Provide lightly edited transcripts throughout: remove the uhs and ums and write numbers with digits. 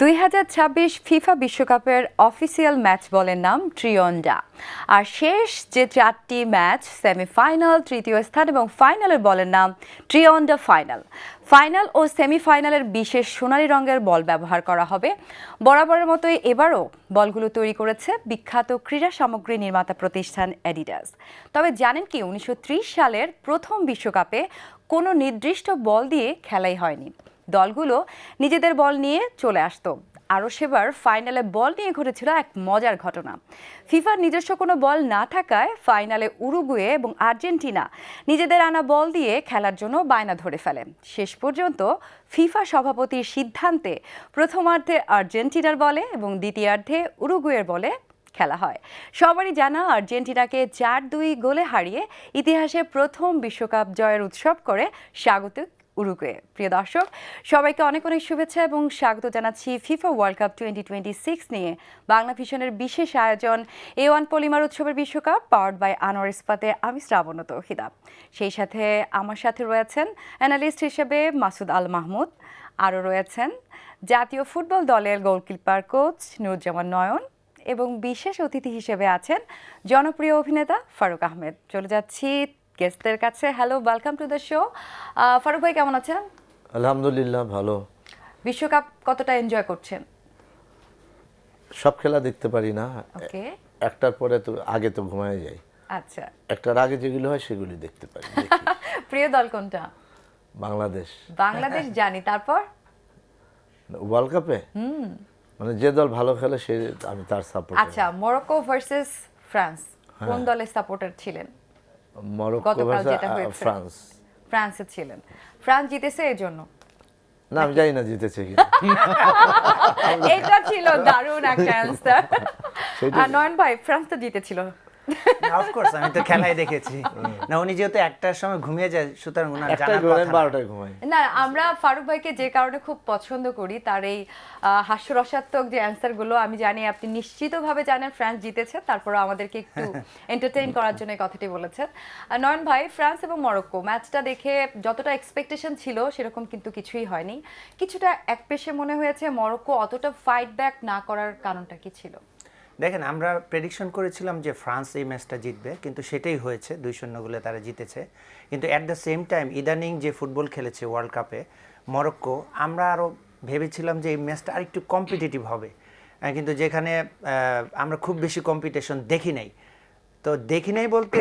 2026 FIFA বিশ্বকাপের official match বলের নাম ট্রিয়ন্ডা। আর শেষ যে 4টি ম্যাচ সেমিফাইনাল, তৃতীয় স্থান এবং ফাইনালের বলের নাম ট্রিয়ন্ডা ফাইনাল। ফাইনাল ও সেমিফাইনালের বিশেষ সোনালী রঙের বল ব্যবহার করা হবে। বরাবরের মতোই এবারও বলগুলো তৈরি করেছে বিখ্যাত ক্রীড়া সামগ্রী নির্মাতা প্রতিষ্ঠান অ্যাডিডাস। তবে জানেন কি, 1930 সালের প্রথম বিশ্বকাপে কোনো নির্দিষ্ট বল দিয়ে খেলাই হয়নি। দলগুলো নিজেদের বল নিয়ে চলে আসতো। আরও সেবার ফাইনালে বল নিয়ে ঘটেছিল এক মজার ঘটনা। ফিফার নিজস্ব কোনো বল না থাকায় ফাইনালে উরুগুয়ে এবং আর্জেন্টিনা নিজেদের আনা বল দিয়ে খেলার জন্য বায়না ধরে ফেলে। শেষ পর্যন্ত ফিফা সভাপতির সিদ্ধান্তে প্রথমার্ধে আর্জেন্টিনার বলে এবং দ্বিতীয়ার্ধে উরুগুয়ের বলে খেলা হয়। সবারই জানা, আর্জেন্টিনাকে 4-2 গোলে হারিয়ে ইতিহাসে প্রথম বিশ্বকাপ জয়ের উৎসব করে স্বাগতিক উরুগুয়ে। প্রিয় দর্শক, সবাইকে অনেক অনেক শুভেচ্ছা এবং স্বাগত জানাচ্ছি ফিফা ওয়ার্ল্ড কাপ 2026 নিয়ে বাংলা ভিশনের বিশেষ আয়োজন A1 পলিমার উৎসবের বিশ্বকাপ, পাওয়ার্ড বাই আনোয়ার ইস্পাতে। আমি শ্রাবণ তৌহিদা। সেই সাথে আমার সাথে রয়েছেন অ্যানালিস্ট হিসেবে মাসুদ আল মাহমুদ, আরও রয়েছেন জাতীয় ফুটবল দলের গোলকিপার কোচ নুরুজ্জামান নয়ন এবং বিশেষ অতিথি হিসেবে আছেন জনপ্রিয় অভিনেতা ফারুক আহমেদ। চলে যাচ্ছি গেস্টদের কাছে। Hello, welcome to the show. Faruk ভাই, কেমন আছেন? আলহামদুলিল্লাহ, ভালো। বিশ্বকাপ কতটা এনজয় করছেন? সব খেলা দেখতে পারি না। ওকে। একটার পরে তো আগে তো ঘুমায় যাই। আচ্ছা। একটার আগে যেগুলো হয় সেগুলি দেখতে পারি। প্রিয় দল কোনটা? বাংলাদেশ। বাংলাদেশ জানি, তারপর ওয়ার্ল্ড কাপে মানে যে দল ভালো খেলে সে আমি তার সাপোর্ট। আচ্ছা, মরক্কো ভার্সেস ফ্রান্স, কোন দলের সাপোর্টার ছিলেন? Morocco versus France. ফ্রান্সে ছিলেন। ফ্রান্স জিতেছে এই জন্য? না, আমি জানি না জিতেছে কিনা। এটা ছিল দারুণ একটা অ্যানসার। নয়ন ভাই, ফ্রান্স তো জিতেছিল। অফকোর্স, আমি তো খেলাই দেখেছি না। উনি যেহেতু একটার সময় ঘুমিয়ে যায়, সুতরাং ওনার জানার কথা না। 12টায় ঘুমাই না, আমরা ফারুক ভাইকে যে কারণে খুব পছন্দ করি, তার এই হাস্যরসাত্মক যে অ্যান্সারগুলো। আমি জানি আপনি নিশ্চিতভাবে জানেন ফ্রান্স জিতেছে, তারপরে আমাদেরকে একটু এন্টারটেইন করার জন্য এই কথাটি বলেছেন। নয়ন ভাই, ফ্রান্স এবং মরক্কো ম্যাচটা দেখে যতটা এক্সপেকটেশন ছিল সেরকম কিন্তু কিছুই হয়নি। কিছুটা একপেশে মনে হয়েছে। মরক্কো অতটা ফাইট ব্যাক না করার কারণটা কি ছিল? দেখেন, আমরা প্রেডিকশন করেছিলাম যে ফ্রান্স এই ম্যাচটা জিতবে, কিন্তু সেটাই হয়েছে। 2-0 গোলে তারা জিতেছে। কিন্তু অ্যাট দ্য সেম টাইম ইদানিং যে ফুটবল খেলেছে ওয়ার্ল্ড কাপে মরক্কো, আমরা আরও ভেবেছিলাম যে এই ম্যাচটা আরেকটু কম্পিটিটিভ হবে, কিন্তু যেখানে আমরা খুব বেশি কম্পিটিশন দেখি নাই। তো দেখি নাই বলতে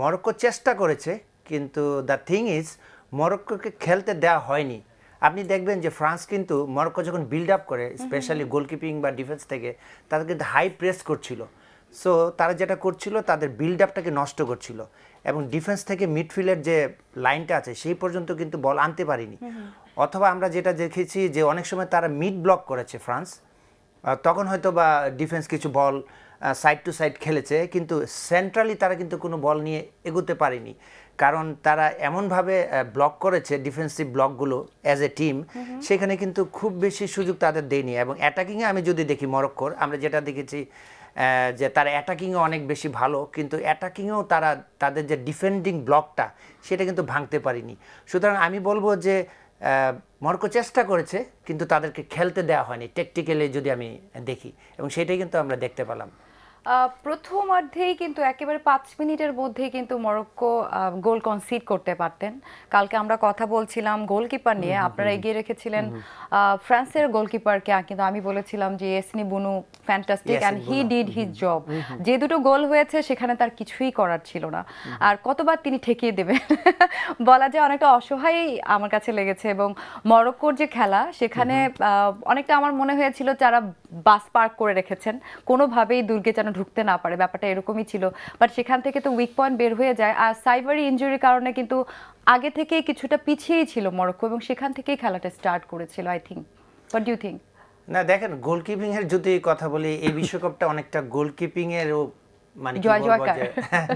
মরক্কো চেষ্টা করেছে, কিন্তু দ্য থিং ইজ মরক্কোকে খেলতে দেওয়া হয়নি। আপনি দেখবেন যে ফ্রান্স কিন্তু মরক্কো যখন বিল্ড আপ করে, স্পেশালি গোলকিপিং বা ডিফেন্স থেকে, তাদের কিন্তু হাই প্রেস করছিল। সো তারা যেটা করছিল, তাদের বিল্ড আপটাকে নষ্ট করছিল এবং ডিফেন্স থেকে মিডফিল্ডের যে লাইনটা আছে সেই পর্যন্ত কিন্তু বল আনতে পারিনি। অথবা আমরা যেটা দেখেছি যে অনেক সময় তারা মিড ব্লক করেছে ফ্রান্স, তখন হয়তো বা ডিফেন্স কিছু বল সাইড টু সাইড খেলেছে, কিন্তু সেন্ট্রালি তারা কিন্তু কোনো বল নিয়ে এগোতে পারেনি, কারণ তারা এমনভাবে ব্লক করেছে ডিফেন্সিভ ব্লকগুলো অ্যাজ এ টিম, সেখানে কিন্তু খুব বেশি সুযোগ তাদের দেয়নি। এবং অ্যাটাকিংয়ে আমি যদি দেখি মরক্কোর, আমরা যেটা দেখেছি যে তারা অ্যাটাকিংয়ে অনেক বেশি ভালো, কিন্তু অ্যাটাকিংয়েও তারা তাদের যে ডিফেন্ডিং ব্লকটা সেটা কিন্তু ভাঙতে পারেনি। সুতরাং আমি বলবো যে মরক্কো চেষ্টা করেছে, কিন্তু তাদেরকে খেলতে দেওয়া হয়নি টেকটিক্যালি যদি আমি দেখি, এবং সেটাই কিন্তু আমরা দেখতে পেলাম। প্রথমার্ধেই কিন্তু একেবারে 5 মিনিটের মধ্যেই কিন্তু মরক্কো গোল কনসিড করতে পারতেন। কালকে আমরা কথা বলছিলাম গোলকিপার নিয়ে, আপনারা এগিয়ে রেখেছিলেন ফ্রান্সের গোলকিপারকে, কিন্তু আমি বলেছিলাম যে এসনি বুনু fantastic and he did his job. যে দুটো গোল হয়েছে সেখানে তার কিছুই করার ছিল না। আর কতবার তিনি ঠেকিয়ে দেবে বলা যায়, অনেকটা অসহায় আমার কাছে লেগেছে। এবং মরক্কোর যে খেলা, সেখানে অনেকটা আমার মনে হয়েছিল যারা বাস পার্ক করে রেখেছেন, কোনোভাবেই দুর্গে যেন ঢুকতে না পারে, ব্যাপারটা এরকমই ছিল। বাট সেখান থেকে তো উইক পয়েন্ট বের হয়ে যায়। আর সাইবারি ইনজুরির কারণে কিন্তু আগে থেকেই কিছুটা পিছিয়েই ছিল মরক্কো, এবং সেখান থেকেই খেলাটা স্টার্ট করেছিল I think. What do you think? না, দেখেন, গোলকিপিং এর যদি কথা বলি, এই বিশ্বকাপটা অনেকটা গোলকিপিং এর মানে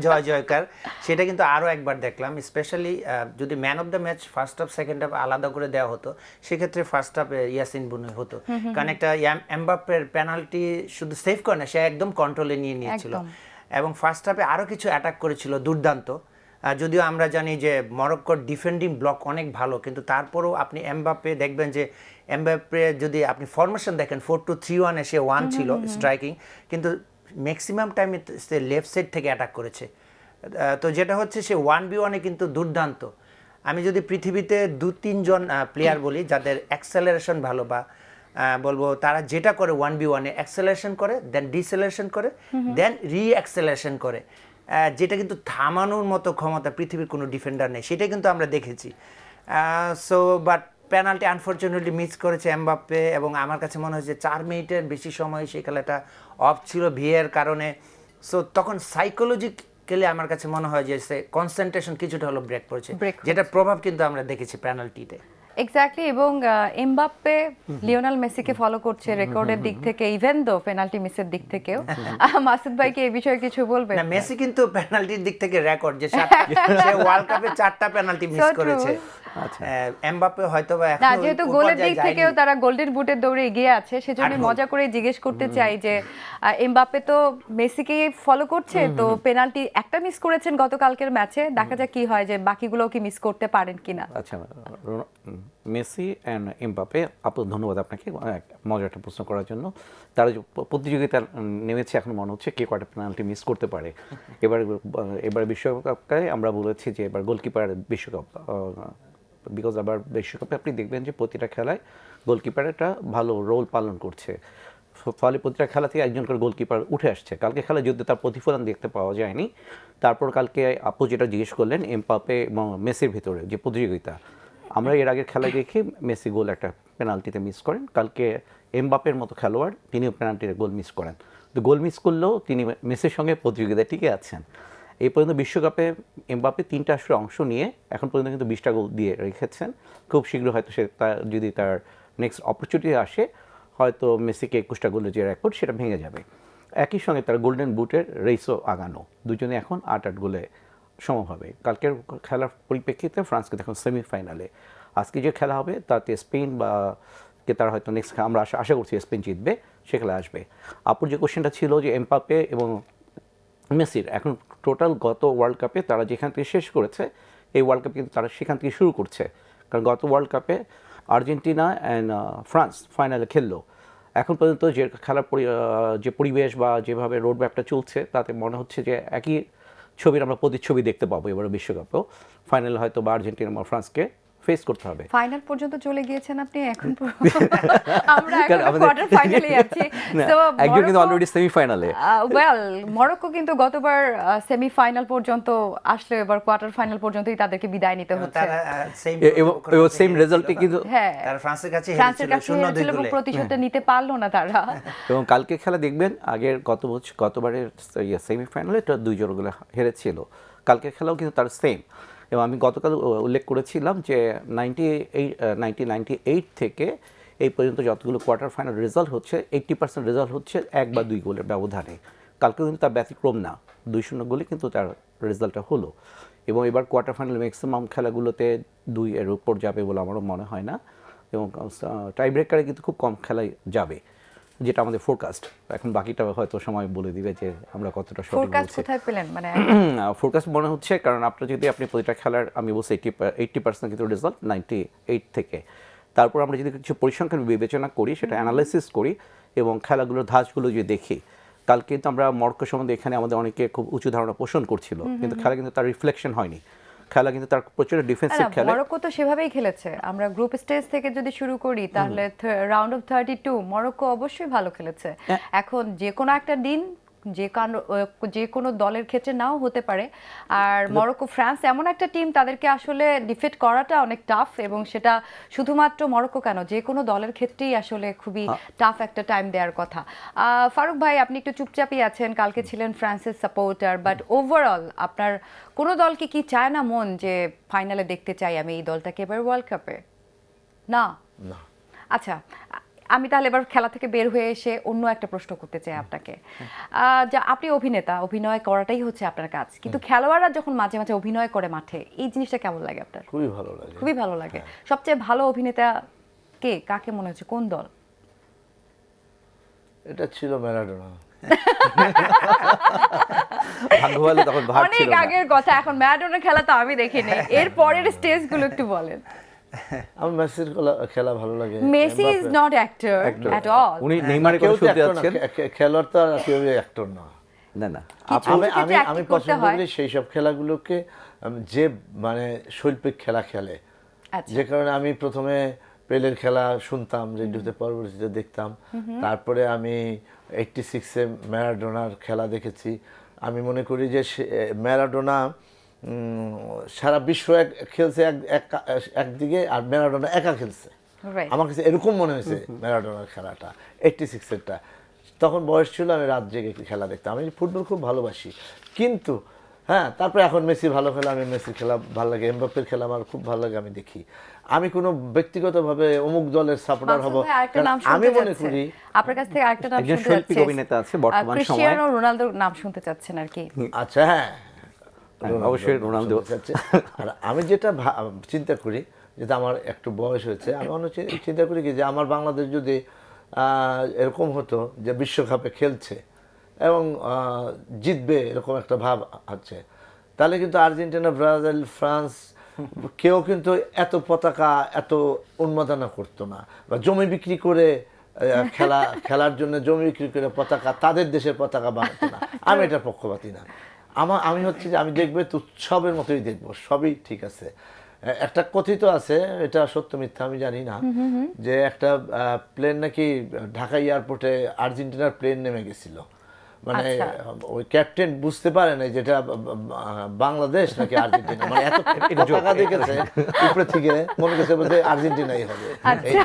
জয় জয়কার, সেটা কিন্তু আরো একবার দেখলাম। স্পেশালি যদি man of the match first half second half আলাদা করে দেওয়া হতো, সেক্ষেত্রে ফার্স্ট হাফে ইয়াসিন বুনো হতো, কারণ একটা এমবাপ্পের পেনাল্টি শুধু সেভ করে না, সে একদম কন্ট্রোলে নিয়ে নিয়েছিল এবং ফার্স্ট হাফে আরো কিছু অ্যাটাক করেছিল দুর্দান্ত। যদিও আমরা জানি যে মরক্কোর ডিফেন্ডিং ব্লক অনেক ভালো, কিন্তু তারপরেও আপনি এমবাপ্পে দেখবেন যে এমবাপ্পে যদি আপনি ফরমেশন দেখেন 4-2-3-1 সে 1 ছিল স্ট্রাইকিং, কিন্তু ম্যাক্সিমাম টাইমে সে লেফট সাইড থেকে অ্যাটাক করেছে। তো যেটা হচ্ছে সে 1v1-এ কিন্তু দুর্দান্ত। আমি যদি পৃথিবীতে 2-3 জন প্লেয়ার বলি যাদের অ্যাক্সেলারেশন ভালো, বা বলবো তারা যেটা করে 1v1-এ অ্যাক্সেলারেশন করে, দেন ডিসেলারেশন করে, দেন রিঅ্যাক্সেলারেশন করে, যেটা কিন্তু থামানোর মতো ক্ষমতা পৃথিবীর কোনো ডিফেন্ডার নেই, সেটাই কিন্তু আমরা দেখেছি। So but penalty unfortunately miss করেছে এমবাপ্পে, এবং আমার কাছে মনে হয়েছে 4 মিনিটের বেশি সময় সেই খেলাটা অফ ছিল ভিএর কারণে। সো তখন সাইকোলজিক্যালি আমার কাছে মনে হয় যে সে কনসেন্ট্রেশন কিছুটা হলো ব্রেক করেছে, যেটার প্রভাব কিন্তু আমরা দেখেছি পেনাল্টিতে। এক্স্যাক্টলি, এবং এমবাপ্পে লিওনেল মেসিকে ফলো করছে রেকর্ডের দিক থেকে, ইভেন দো পেনাল্টি মিসের দিক থেকেও। মাসুদ ভাই কি এই বিষয়ে কিছু বলবেন? না, মেসি কিন্তু পেনাল্টির দিক থেকে রেকর্ড, যে সে ওয়ার্ল্ড কাপে 4টা পেনাল্টি মিস করেছে। এমবাপ্পে হয়তোবা না, এখন যেহেতু গোলের দিক থেকেও তারা গোল্ডেন বুটের দৌড়ে এগিয়ে আছে, সেজন্য মজা করে জিজ্ঞেস করতে চাই যে এমবাপ্পে তো মেসিকে ফলো করছে, তো পেনাল্টি একটা মিস করেছেন গতকালকের ম্যাচে, দেখা যাক কি হয়, যে বাকিগুলোও কি মিস করতে পারেন কিনা। আচ্ছা, মেসি অ্যান্ড এমবাপ্পে, আপু ধন্যবাদ আপনাকে মজার একটা প্রশ্ন করার জন্য। তারা যে প্রতিযোগিতা নেমেছে, এখন মনে হচ্ছে কে কয়টা পেনাল্টি মিস করতে পারে। এবার বিশ্বকাপে আমরা বলেছি যে এবার গোলকিপার বিশ্বকাপ, বিকজ আবার বিশ্বকাপে আপনি দেখবেন যে প্রতিটা খেলায় গোলকিপার একটা ভালো রোল পালন করছে, ফলে প্রতিটা খেলা থেকে একজন করে গোলকিপার উঠে আসছে। কালকে খেলায় যদি তার প্রতিফলন দেখতে পাওয়া যায়নি, তারপর কালকে আপু যেটা জিজ্ঞেস করলেন এমবাপ্পে এবং মেসির ভিতরে যে প্রতিযোগিতা, আমরা এর আগের খেলায় দেখি মেসি গোল একটা পেনাল্টিতে মিস করেন, কালকে এমবাপ্পের মতো খেলোয়াড় তিনিও পেনাল্টিতে গোল মিস করেন, তো গোল মিস করলেও তিনি মেসির সঙ্গে প্রতিযোগিতায় টিকে আছেন। এই পর্যন্ত বিশ্বকাপে এমবাপ্পে 3টা আসরে অংশ নিয়ে এখন পর্যন্ত কিন্তু 20টা গোল দিয়ে রেখেছেন। খুব শীঘ্র হয়তো সে যদি তার নেক্সট অপরচুনিটি আসে, হয়তো মেসিকে 21টা গোলের যে রেকর্ড সেটা ভেঙে যাবে। একই সঙ্গে তার গোল্ডেন বুটের রেসও আগানো, দুজনে এখন 8 গোলে সম হবে। কালকের খেলার পরিপ্রেক্ষিতে ফ্রান্সকে দেখুন সেমিফাইনালে, আজকে যে খেলা হবে তাতে স্পেন বা কে তারা হয়তো নেক্সট, আমরা আশা করছি স্পেন জিতবে, সে খেলা আসবে। আপুর যে কোশ্চেনটা ছিল যে এমবাপ্পে এবং মেসির এখন টোটাল গত ওয়ার্ল্ড কাপে তারা যেখান থেকে শেষ করেছে, এই ওয়ার্ল্ড কাপে কিন্তু তারা সেখান থেকে শুরু করছে। কারণ গত ওয়ার্ল্ড কাপে আর্জেন্টিনা অ্যান্ড ফ্রান্স ফাইনালে খেললো। এখন পর্যন্ত যে খেলার যে পরিবেশ বা যেভাবে রোড ম্যাপটা চলছে, তাতে মনে হচ্ছে যে একই ছবির আমরা প্রতিচ্ছবি দেখতে পাবো এবারে বিশ্বকাপেও। ফাইনালে হয়তো বা আর্জেন্টিনা বা ফ্রান্সকে ফেস করতে হবে। ফাইনাল পর্যন্ত চলে গিয়েছেন আপনি, এখন আমরা এখন কোয়ার্টার ফাইনালে আছি। সো একজন কিন্তু অলরেডি সেমিফাইনালে। ওয়েল, মরক্কো কিন্তু গতবার সেমিফাইনাল পর্যন্ত আসলে এবার কোয়ার্টার ফাইনাল পর্যন্তই তাদেরকে বিদায় নিতে হচ্ছে। এবং সেম রেজাল্টে কিন্তু তারা ফ্রান্সের কাছে হেরেছিল, প্রতিশোধটা নিতে পারলো না তারা। এবং কালকে খেলা দেখবেন, আগের গতবারের সেমিফাইনালে এটা 2 গোলে হেরেছিল, কালকের খেলাও কিন্তু তার সেম। এবং আমি গতকাল উল্লেখ করেছিলাম যে 1998 থেকে এই পর্যন্ত যতগুলো কোয়ার্টার ফাইনাল রেজাল্ট হচ্ছে 80% রেজাল্ট হচ্ছে 1 বা 2 গোলের ব্যবধানে। কালকেও কিন্তু তার ব্যতিক্রম না, 2-0 গোলে কিন্তু তার রেজাল্টটা হলো। এবং এবার কোয়ার্টার ফাইনাল ম্যাক্সিমাম খেলাগুলোতে 2 এর উপর যাবে বলে আমারও মনে হয় না, এবং টাই ব্রেকারে কিন্তু খুব কম খেলায় যাবে, যেটা আমাদের ফোরকাস্ট। এখন বাকিটা হয়তো সময় বলে দিবে যে আমরা কতটা সঠিক বলছি। ফোরকাস্ট কোথায় পেলেন? মানে ফোরকাস্ট মনে হচ্ছে, কারণ আপনি প্রতিটা খেলার, আমি বলছি 80% কিন্তু রেজাল্ট 98 থেকে, তারপর আমরা যদি কিছু পরিসংখ্যান বিবেচনা করি, সেটা অ্যানালাইসিস করি এবং খেলাগুলোর ধাঁচগুলো যদি দেখি, কালকে কিন্তু আমরা মরক্কো সম্বন্ধে এখানে আমাদের অনেকে খুব উঁচু ধারণা পোষণ করছিল, কিন্তু খেলা কিন্তু তার রিফ্লেকশন হয়নি। খেলা কিন্তু তার প্রচুর ডিফেন্সিভ খেলে। মরক্কো তো সেভাবেই খেলেছে। আমরা গ্রুপ স্টেজ থেকে যদি শুরু করি, তাহলে রাউন্ড অফ 32 মরক্কো অবশ্যই ভালো খেলেছে। এখন যে কোনো একটা দিন যে কোনো দলের ক্ষেত্রে নাও হতে পারে, আর মরক্কো ফ্রান্স এমন একটা টিম, তাদেরকে আসলে ডিফিট করাটা অনেক টাফ, এবং সেটা শুধুমাত্র মরক্কো কেন, যে কোনো দলের ক্ষেত্রেই আসলে খুবই টাফ একটা টাইম দেওয়ার কথা। ফারুক ভাই, আপনি একটু চুপচাপই আছেন, কালকে ছিলেন ফ্রান্সের সাপোর্টার, বাট ওভারঅল আপনার কোনো দলকে কি চায় না মন যে ফাইনালে দেখতে চাই আমি এই দলটাকে এবার ওয়ার্ল্ড কাপে? না। আচ্ছা, আমি তাহলে এবার খেলা থেকে বের হয়ে এসে অন্য একটা প্রশ্ন করতে চাই আপনাকে। যা আপনি অভিনেতা, অভিনয় করাটাই হচ্ছে আপনার কাজ, কিন্তু খেলোয়াড়রা যখন মাঝে মাঝে অভিনয় করে মাঠে, এই জিনিসটা কেমন লাগে আপনার? খুবই ভালো লাগে। খুবই ভালো লাগে। সবচেয়ে ভালো অভিনেতা কে, কাকে মনে হচ্ছে, কোন দল? এটা ছিল ম্যারাডোনা। ভাগ্য ভালো তখন ভার অনেক ছিল না। আগের কথা, এখন ম্যারাডোনার খেলা তো আমি দেখিনি। এর পরের স্টেজগুলো একটু বলেন। আমার মেসির খেলা ভালো লাগে। Messi is not actor at all. উনি নেইমারের কেউ কথা তো শুনতে actor না, যাচ্ছেন। খেলোয়াড় তো আর কেউ অ্যাক্টর না। না না কিছু আমি কিছু আমি ক্ষেত্রে আমি acting করতে পছন্দ হয়। করি সেই সব খেলাগুলোকে যে মানে শৈল্পিক খেলা খেলে, আচ্ছা। যে কারণে আমি প্রথমে পেলের খেলা শুনতাম রেডিওতে, পরবর্তীতে দেখতাম। তারপরে আমি 86-এ ম্যারাডোনার খেলা দেখেছি। আমি মনে করি যে ম্যারাডোনা সারা বিশ্ব খেলছে একদিকে, আর ম্যারাডোনা একা খেলছে। Right. আমার কাছে এরকম মনে হয়েছে ম্যারাডোনার খেলাটা 86-এরটা। তখন বয়স ছিল, আমি রাত জেগে খেলা দেখতাম। আমি ফুটবল খুব ভালোবাসি, কিন্তু হ্যাঁ তারপরে এখন মেসি ভালো খেলা, আমি মেসির খেলা ভালো লাগে, এমবাপ্পের খেলা আমার খুব ভালো লাগে, আমি দেখি। আমি কোনো ব্যক্তিগতভাবে অমুক দলের সাপোর্টার হব, মাসুদ ভাই, আরেকটা কারণ নাম আমি শুনতে মনে যাচ্ছে। করি আপনার কাছ থেকে আরেকটা নাম একজন শুনতে শৈল্পিক যাচ্ছে। অভিনেতা আছে বর্তমান সময়ে। ক্রিস্টিয়ানো রোনালদোর নাম শুনতে চাচ্ছেন আর কি। আচ্ছা হ্যাঁ, অবশ্যই রোনালদো। আর আমি যেটা চিন্তা করি, যেটা আমার একটু বয়স হয়েছে, আমি অনেক চিন্তা করি কি যে আমার বাংলাদেশ যদি এরকম হতো যে বিশ্বকাপে খেলছে এবং জিতবে এরকম একটা ভাব আছে, তাহলে কিন্তু আর্জেন্টিনা, ব্রাজিল, ফ্রান্স কেউ কিন্তু এত পতাকা, এত উন্মাদনা করতো না, বা জমি বিক্রি করে খেলার জন্য জমি বিক্রি করে পতাকা, তাদের দেশের পতাকা বানাতো না। আমি এটার পক্ষপাতী না। আমি হচ্ছে যে আমি দেখবে তো উৎসবের মতোই দেখবো, সবই ঠিক আছে। একটা কথিত আছে, এটা সত্য মিথ্যা আমি জানি না, যে একটা প্লেন নাকি ঢাকা এয়ারপোর্টে আর্জেন্টিনার প্লেন নেমে গেছিল, মানে আচ্ছা। ওই ক্যাপ্টেন বুঝতে পারে না যেটা বাংলাদেশ নাকি আর্জেন্টিনা, মানে এত পতাকা দেখেছে উপরে থেকে, মনে করছে বোধহয় আর্জেন্টিনাই হবে। এই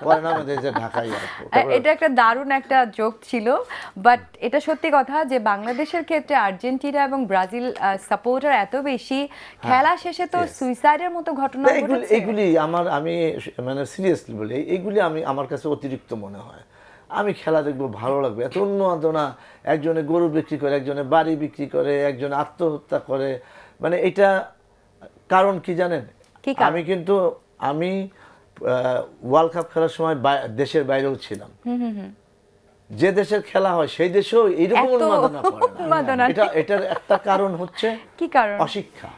পরে নামে দিয়েছে ঢাকা এয়ারপোর্ট। এটা একটা দারুণ একটা জোক ছিল, বাট এটা সত্যি কথা যে বাংলাদেশের ক্ষেত্রে আর্জেন্টিনা এবং ব্রাজিল সাপোর্টার এত বেশি, খেলা শেষে তো সুইসাইডের মতো ঘটনা ঘটেছে। এগুলি আমি মানে সিরিয়াসলি বলি, এইগুলি আমার কাছে অতিরিক্ত মনে হয়। আমি খেলা দেখবো, ভালো লাগবে, এত উন্মাদনা, একজনে গরু বিক্রি করে, একজনে বাড়ি বিক্রি করে, একজনে আত্মহত্যা করে, মানে এটা কারণ কি জানেন? কি কারণ? আমি ওয়ার্ল্ড কাপ খেলার সময় দেশের বাইরেও ছিলাম। যে দেশের খেলা হয় সেই দেশেও এইরকম এত উন্মাদনা করে না। উন্মাদনা এটার একটা কারণ হচ্ছে কি কারণ? অশিক্ষা।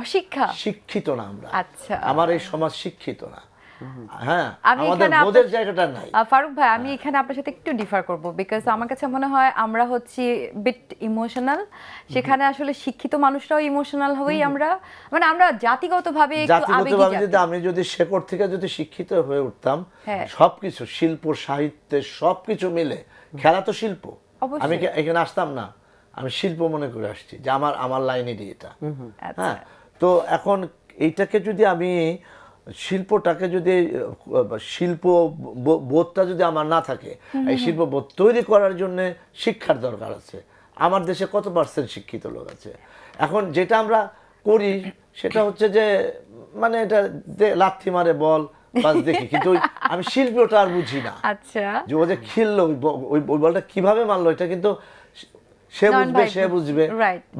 অশিক্ষা। শিক্ষিত না আমরা। আচ্ছা। আমার এই সমাজ শিক্ষিত না। হ্যাঁ, আমি আমাদের এখানে বোধের জায়গাটা নাই। ফারুক ভাই, আমি এখানে আপনার সাথে একটু ডিফার করব, বিকজ আমার কাছে মনে হয় আমরা হচ্ছি বিট ইমোশনাল, সেখানে আসলে শিক্ষিত মানুষরাও ইমোশনাল হই আমরা, মানে আমরা জাতিগতভাবে একটু আবেগী জাতি। আমি যদি শেকড় থেকে যদি শিক্ষিত হয়ে উঠতাম, হ্যাঁ। সবকিছু শিল্প, সাহিত্যে সবকিছু মিলে, খেলা তো শিল্প, অবশ্যই। আমি এখানে আসতাম না, আমি শিল্প মনে করে আসছি যে আমার লাইনেরই এটা। আচ্ছা। হ্যাঁ, তো এখন এইটাকে যদি আমি শিল্পটাকে যদি শিল্প বোধটা যদি আমার না থাকে, এই শিল্প বোধ তৈরি করার জন্য শিক্ষার দরকার আছে। আমার দেশে কত % শিক্ষিত লোক আছে? এখন যেটা আমরা করি সেটা হচ্ছে যে মানে এটা লাথি মারে বল বাস দেখি, কিন্তু আমি শিল্পটা আর বুঝি না। আচ্ছা। যে ও যে খেললো ওই বলটা কিভাবে মারলো, এটা কিন্তু সে বুঝবে, সে বুঝবে,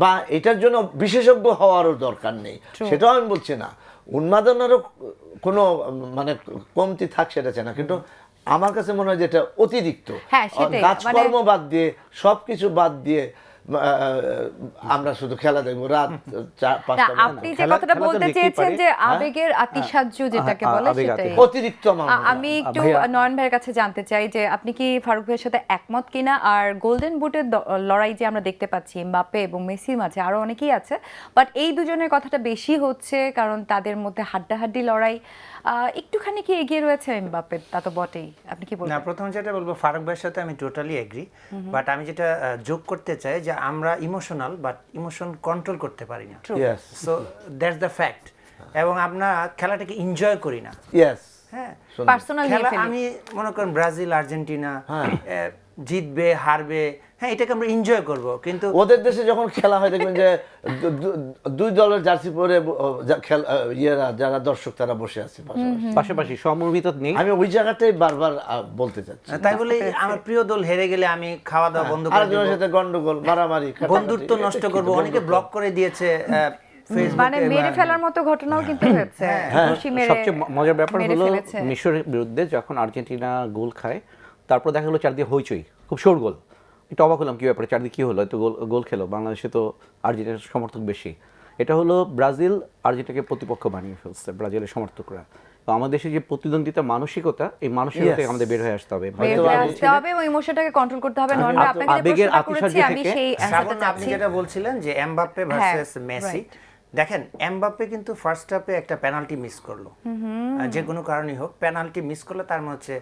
বা এটার জন্য বিশেষজ্ঞ হওয়ারও দরকার নেই, সেটাও আমি বলছি না। উন্মাদনারও কোনো মানে কমতি থাক সেটা চাই না, কিন্তু আমার কাছে মনে হয় যে এটা অতিরিক্ত। হ্যাঁ, সেটাই, কাজকর্ম বাদ দিয়ে, সবকিছু বাদ দিয়ে আমরা শুধু খেলা দেখবো রাত 4-5টা। আপনি যে কথাটা বলতে চেয়েছেন যে আবেগের আতিশয্য যেটাকে বলে, সেটাই অতিরিক্ত আমার মনে হয়। আমি একটু নয়ন ভাইয়ের কাছে জানতে চাই যে আপনি কি ফারুক ভাইয়ের সাথে একমত কিনা, আর গোল্ডেন বুটের লড়াই যে আমরা দেখতে পাচ্ছি এমবাপ্পে এবং মেসির মাঝে, আরো অনেকেই আছে, বাট এই দুজনের কথাটা বেশি হচ্ছে কারণ তাদের মধ্যে হাড্ডাহাড্ডি লড়াই, একটুখানি কি এগিয়ে রয়েছে এমবাপ্পে? তা তো বটেই। আপনি কি না, বলবেন? প্রথম যেটা বলবো, ফারুক ভাইয়ের সাথে আমি টোটালি এগ্রি, বাট আমি যেটা যোগ করতে চাই যে আমরা ইমোশনাল, বাট ইমোশন কন্ট্রোল করতে পারি না। Yes. So that's the fact. এবং আমরা খেলাটাকে এনজয় করি না। Yes. হ্যাঁ, পার্সোনাল খেলা আমি মনে করেন ব্রাজিল, আর্জেন্টিনা জিতবে হারবে, হ্যাঁ এটাকে আমরা এনজয় করব, কিন্তু ওদের দেশে যখন খেলা হয় দেখবেন যে দুই দলের জার্সি পরে যারা দর্শক তারা বসে আছে পাশাপাশি সমন্বিত নেই। আমি ওই জায়গাটাই বারবার বলতে চাচ্ছি। তাই বলে আমার প্রিয় দল হেরে গেলে আমি খাওয়া দাওয়া বন্ধ করে আরেকজনের দেব, সাথে গন্ডগোল, মারামারি, বন্ধুত্ব নষ্ট করব। অনেকে ব্লক করে দিয়েছে মানে মেরে ফেলার মতো ঘটনাও কিন্তু হয়েছে। খুশি মেরে সবচেয়ে মজার ব্যাপার মেরে হলো ফেলেছে। মিশরের বিরুদ্ধে যখন আর্জেন্টিনা গোল খায়, তারপর দেখা গেলো চারদিকে হইচই, খুব খুব শোরগোল। একটু অবাক হলাম কী ব্যাপারে, চারদিকে কী হলো, এত গোল গোল খেলো, বাংলাদেশে তো আর্জেন্টিনার সমর্থক বেশি। এটা হলো ব্রাজিল আর্জেন্টিনাকে প্রতিপক্ষ বানিয়ে ফেলছে ব্রাজিলের সমর্থকরা। তো আমাদের দেশে যে প্রতিদ্বন্দ্বিতা মানসিকতা, এই মানসিকতা থেকে আমাদের বের হয়ে আসতে হবে। বের হয়ে আসতে হবে এবং ইমোশনটাকে কন্ট্রোল করতে হবে। নন ভাই, আপনাকে যে আবেগের প্রশ্নটা আতিশয্য করেছি আমি থেকে সেই শ্রাবণ, অ্যানসারটা আপনি চাচ্ছি। যেটা বলছিলেন যে এমবাপ্পে ভার্সেস মেসি, দেখেন এমবাপ্পে কিন্তু ফার্স্ট হাফে একটা পেনাল্টি মিস করলো, যে কোনো কারণেই হোক পেনাল্টি মিস করলে তার মানে হচ্ছে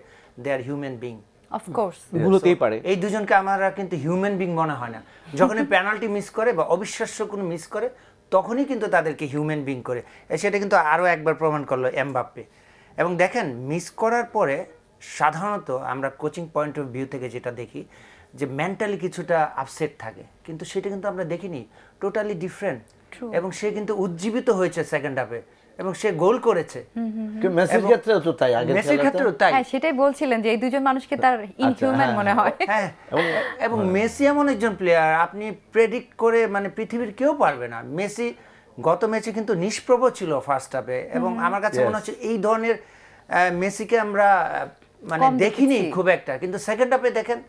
দে আর হিউম্যান বিং। অফ কোর্স ভুল হতেই পারে। এই দুজনকে আমরা কিন্তু হিউম্যান বিং মনে হয় না। যখনই পেনাল্টি মিস করে বা অবিশ্বাস্য কোনো মিস করে তখনই কিন্তু তাদেরকে হিউম্যান বিং করে, সেটা কিন্তু আরও একবার প্রমাণ করলো এমবাপ্পে। এবং দেখেন মিস করার পরে সাধারণত আমরা কোচিং পয়েন্ট অফ ভিউ থেকে যেটা দেখি যে মেন্টালি কিছুটা আপসেট থাকে, কিন্তু সেটা কিন্তু আমরা দেখিনি, টোটালি ডিফারেন্ট। এবং সে কিন্তু উজ্জীবিত হয়েছে সেকেন্ড হাফে এবং সে গোল করেছে। মেসির ক্ষেত্রেও তো তাই, আগের মেসির ক্ষেত্রেও তাই। হ্যাঁ, সেটাই বলছিলেন যে এই দুজন মানুষকে তার ইনহিউম্যান মনে হয়। হ্যাঁ, এবং মেসি এমন একজন প্লেয়ার আপনি প্রেডিক্ট করে মানে পৃথিবীর কেউ পারবে না। মেসি গত ম্যাচে কিন্তু নিষ্প্রভ ছিল ফার্স্ট হাফে, এবং আমার কাছে মনে হচ্ছে এই ধরনের মেসিকে আমরা মানে কম দেখিনি দেখেছি। খুব একটা। কিন্তু সেকেন্ড হাফে দেখেন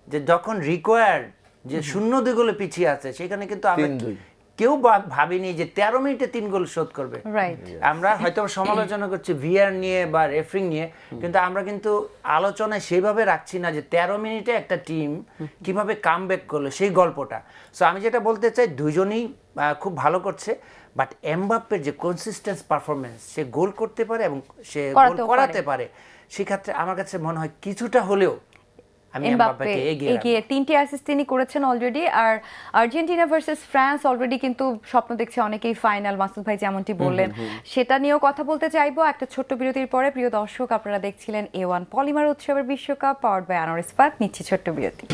যে যখন রিকোয়ার্ড যে 0-2 গোলে পিছিয়ে আছে, সেখানে কিন্তু আমরা 3-2 কেউ ভাবিনি যে 13 মিনিটে 3 গোল শোধ করবে। রাইট। আমরা হয়তো সমালোচনা করছি ভিআর নিয়ে বা রেফারিং নিয়ে, কিন্তু আমরা কিন্তু আলোচনায় সেইভাবে রাখছি না যে 13 মিনিটে একটা টিম কিভাবে কামব্যাক করলো সেই গল্পটা। সো আমি যেটা বলতে চাই, দুজনেই খুব ভালো করছে, বাট এমবাপ্পের যে কনসিস্টেন্স পারফরমেন্স, সে গোল করতে পারে এবং সে গোল করাতে পারে, সেক্ষেত্রে আমার কাছে মনে হয় কিছুটা হলেও আমি এমবাপ্পে এমবাপ্পেকে এগিয়ে রাখবো। এগিয়ে 3টি অ্যাসিস্ট তিনি করেছেন অলরেডি। আর আর্জেন্টিনা ভার্সেস ফ্রান্স অলরেডি কিন্তু স্বপ্ন দেখছে অনেকেই ফাইনাল, মাসুদ ভাই যেমনটি বললেন, সেটা নিয়েও কথা বলতে চাইবো একটা ছোট্ট বিরতির পরে। প্রিয় দর্শক, আপনারা দেখছিলেন A1 পলিমার উৎসবের বিশ্বকাপ পাওয়ার্ড বাই আনোয়ার ইস্পাত। নিচ্ছি ছোট্ট বিরতি।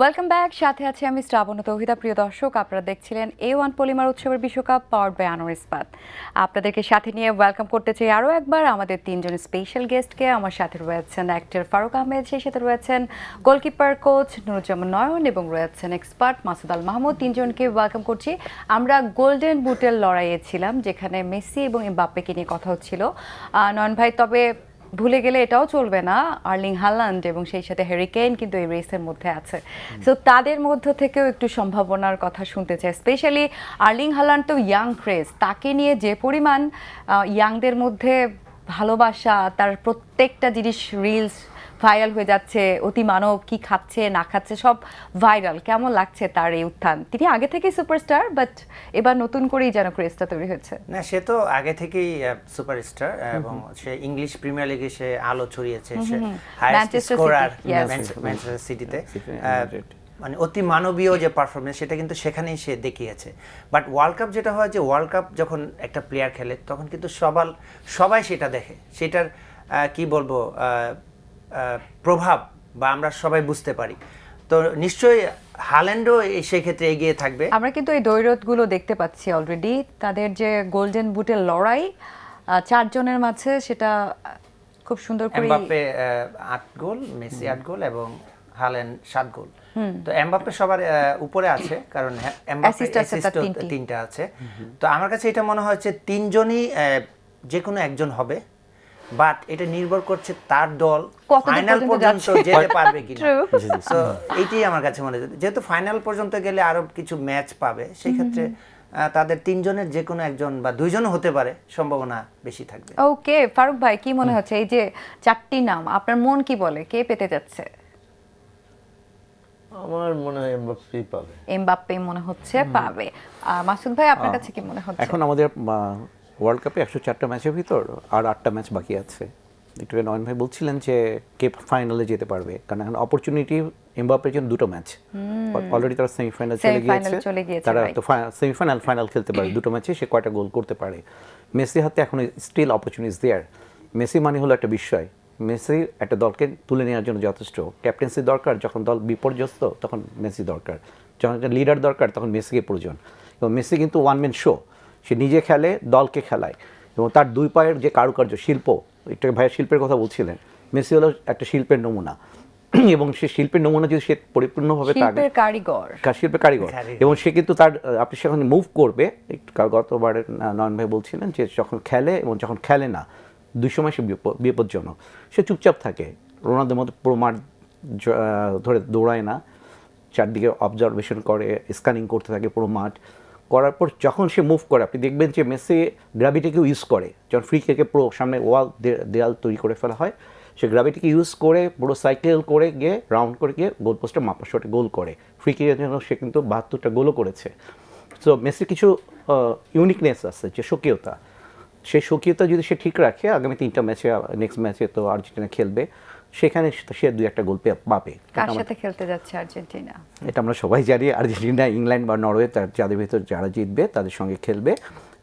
ওয়েলকাম ব্যাক, সাথে আছে আমি শ্রাবণ ও তৌহিদা। প্রিয় দর্শক, আপনারা দেখছিলেন A1 পলিমার উৎসবের বিশ্বকাপ পাওয়ার্ড বাই আনোয়ার ইস্পাত। আপনাদেরকে সাথে নিয়ে ওয়েলকাম করতে চাই আরও একবার আমাদের 3 জন স্পেশাল গেস্টকে। আমার সাথে রয়েছেন অ্যাক্টর ফারুক আহমেদ, সেই সাথে রয়েছেন গোলকিপার কোচ নুরুজ্জামান নয়ন এবং রয়েছেন এক্সপার্ট মাসুদ আল মাহমুদ। 3 জনকে ওয়েলকাম করছি। আমরা গোল্ডেন বুটের লড়াইয়ে ছিলাম, যেখানে মেসি এবং এমবাপ্পেকে নিয়ে কথা হচ্ছিল। নয়ন ভাই, তবে ভুলে গেলে এটাও চলবে না, আর্লিং হালান্ড এবং সেই সাথে হ্যারি কেইন কিন্তু এই রেসের মধ্যে আছে। সো তাদের মধ্য থেকেও একটু সম্ভাবনার কথা শুনতে চাই। স্পেশালি আর্লিং হালান্ড তো ইয়াং ক্রেজ, তাকে নিয়ে যে পরিমাণ ইয়াংদের মধ্যে ভালোবাসা, তার প্রত্যেকটা জিনিস রিলস ভাইরাল হয়ে যাচ্ছে, অতি মানব কি খাচ্ছে না খাচ্ছে সব ভাইরাল। কেমন লাগছে তার এই উত্থান? তিনি আগে থেকেই সুপারস্টার, বাট এবার নতুন করেই যেন ক্রেজটা তৈরি হয়েছে। না, সে তো আগে থেকেই সুপারস্টার, এবং সে ইংলিশ প্রিমিয়ার লিগে সে আলো ছড়িয়েছে, সে highest Manchester scorer City, yes. Manchester সিটিতে। মানে অতি মানবীয় যে পারফরমেন্স, সেটা কিন্তু সেখানেই সে দেখিয়েছে। বাট ওয়ার্ল্ড কাপ যেটা হয়, যে ওয়ার্ল্ড কাপ যখন একটা প্লেয়ার খেলে তখন কিন্তু সবাই সেটা দেখে, সেটার কি বলবো প্রভাব বা আমরা সবাই বুঝতে পারি। তো নিশ্চয়ই হাল্যান্ডও সেই ক্ষেত্রে এগিয়ে থাকবে। আমরা কিন্তু এই দ্বৈরথগুলো দেখতে পাচ্ছি অলরেডি, তাদের যে গোল্ডেন বুটের লড়াই 4 জনের মাঝে, সেটা খুব সুন্দর করে। এমবাপ্পে 8 গোল, মেসি 8 গোল এবং হাল্যান্ড 7 গোল। তো এমবাপ্পে সবার উপরে আছে, কারণ এমবাপ্পে Assist আছে তার 3টা আছে। তো আমার কাছে এটা মনে হচ্ছে 3 জনই যে কোনো একজন হবে, বাট এটা নির্ভর করছে তার দল কতদূর ফাইনাল পর্যন্ত পর্যন্ত যাচ্ছে। যেতে পারবে কিনা। True. সো এইটাই আমার কাছে মনে হয়, যেহেতু ফাইনাল পর্যন্ত গেলে আরো কিছু ম্যাচ পাবে, সেই ক্ষেত্রে তাদের 3 জনের যে কোনো একজন বা 2 জনও হতে পারে, সম্ভাবনা বেশি থাকবে। ওকে, ফারুক ভাই কি মনে হচ্ছে এই যে 4টি নাম, আপনার মন কি বলে, কে পেতে যাচ্ছে? আমার মনে হয় এমবাপ্পেই পাবে। এমবাপ্পে মনে হচ্ছে পাবে। মাসুদ ভাই, আপনার কাছে কি মনে হচ্ছে? এখন আমাদের ওয়ার্ল্ড কাপে 104টা ম্যাচের ভিতর আর 8টা ম্যাচ বাকি আছে। একটু নয়ন ভাই বলছিলেন যে কে ফাইনালে যেতে পারবে, কারণ এখন অপরচুনিটি এমবাপ্পের জন্য 2টো ম্যাচ অলরেডি, তারা সেমিফাইনাল চলে গিয়েছে, তারা তো সেমিফাইনাল ফাইনাল খেলতে পারে 2টো ম্যাচে, সে কয়টা গোল করতে পারে। মেসি হাতে এখন স্টিল অপরচুনিটিস দেয়ার। মেসি মানে হলো একটা বিস্ময়, মেসি একটা দলকে তুলে নেওয়ার জন্য যথেষ্ট। ক্যাপ্টেন্সি দরকার, যখন দল বিপর্যস্ত তখন মেসি দরকার, যখন একটা লিডার দরকার তখন মেসিকে প্রয়োজন। এবং মেসি কিন্তু ওয়ান ম্যান শো, সে নিজে খেলে, দলকে খেলায়, এবং তার 2 পায়ের যে কারুকার্য শিল্প, একটু ভাইয়ের শিল্পের কথা বলছিলেন, মেসি হলো একটা শিল্পের নমুনা। এবং সে শিল্পের নমুনা যদি সে পরিপূর্ণভাবে শিল্পের কারিগর। শিল্পের কারিগর, এবং সে কিন্তু তার আপনি সেখানে মুভ করবে। একটু গতবারে নয়ন ভাই বলছিলেন যে যখন খেলে এবং যখন খেলে না, দুই সময় সে বিপজ্জনক। সে চুপচাপ থাকে, রোনালদোর মতো পুরো মাঠ ধরে দৌড়ায় না, চারদিকে অবজারভেশন করে, স্ক্যানিং করতে থাকে পুরো মাঠ। করার পর যখন সে মুভ করে, আপনি দেখবেন যে মেসি গ্র্যাভিটিকেও ইউজ করে। যখন ফ্রি কিকে পুরো সামনে দেয়াল তৈরি করে ফেলা হয়, সে গ্র্যাভিটিকে ইউজ করে পুরো সাইকেল করে গিয়ে রাউন্ড করে গিয়ে গোল পোস্টে মাপা শটে গোল করে। ফ্রি কিকের জন্য সে কিন্তু 72টা গোলও করেছে। সো মেসির কিছু ইউনিকনেস আছে, যে স্বকীয়তা, সেই স্বকীয়তা যদি সে ঠিক রাখে, আগামী 3টা ম্যাচে, নেক্সট ম্যাচে তো আর্জেন্টিনা খেলবে, সেখানে সে 2-1 গোল পাবে। কার সাথে খেলতে যাচ্ছে আর্জেন্টিনা? এটা আমরা সবাই জানি, আর্জেন্টিনা, ইংল্যান্ড বা নরওয়ে, যাদের ভিতর যারা জিতবে তাদের সঙ্গে খেলবে।